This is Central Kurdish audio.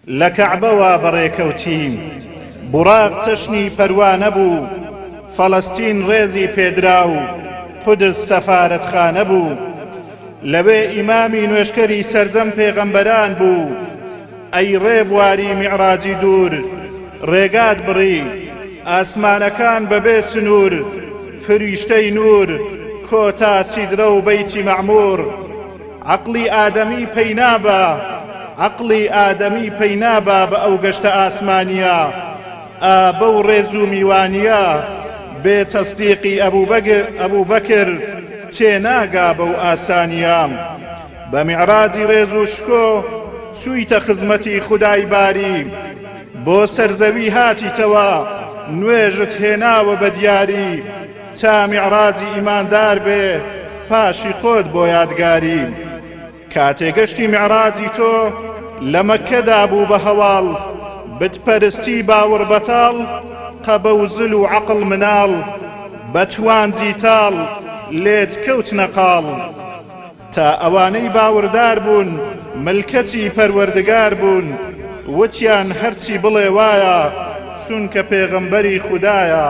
لە کەعبەوە بەڕێکەوتیم بوڕاق چەشنی پەروە نەبوو فەڵەستین ڕێزی پێدرا و قودس سەفارەتخانە بوو لەوێ ئیمامی نوێشکەری سەرجەم پێغەمبەران بوو ئەی ڕێبواری میعراجی دوور ڕێگات بڕی ئاسمانەکان بەبێ سنوور فریشتەی نور کۆتا سیدرە و بەیتی مەعموور عەقڵی ئادەمی پەی نابا بە ئەو گەشتە ئاسمانیە بەو ڕێز و میوانیە بێ تەسدیقی ئەبوبەکر تێناگا بەو ئاسانیە بە میعراجی ڕێز و شکۆ چوویتە خزمەتی خودای باری بۆ سەرزەوی هاتیتەوە نوێژت هێناوە بە دیاری تا میعراجی ئیماندار بێ پاشی خۆت بۆ یادگاری کاتێگەشتی میعراجی تۆ لە مەککەدا بوو بە هەواڵ بتپەرستی باوەڕ بەتاڵ قەبەوزل و عەقڵ مناڵ بەتوانجی تاڵ لێت کەوتنە قاڵ تا ئەوانەی باوەڕدار بوون ملکەتی پەروەردگار بوون وتیان هەرچی بڵێ وایە چونکە پێغەمبەری خودایە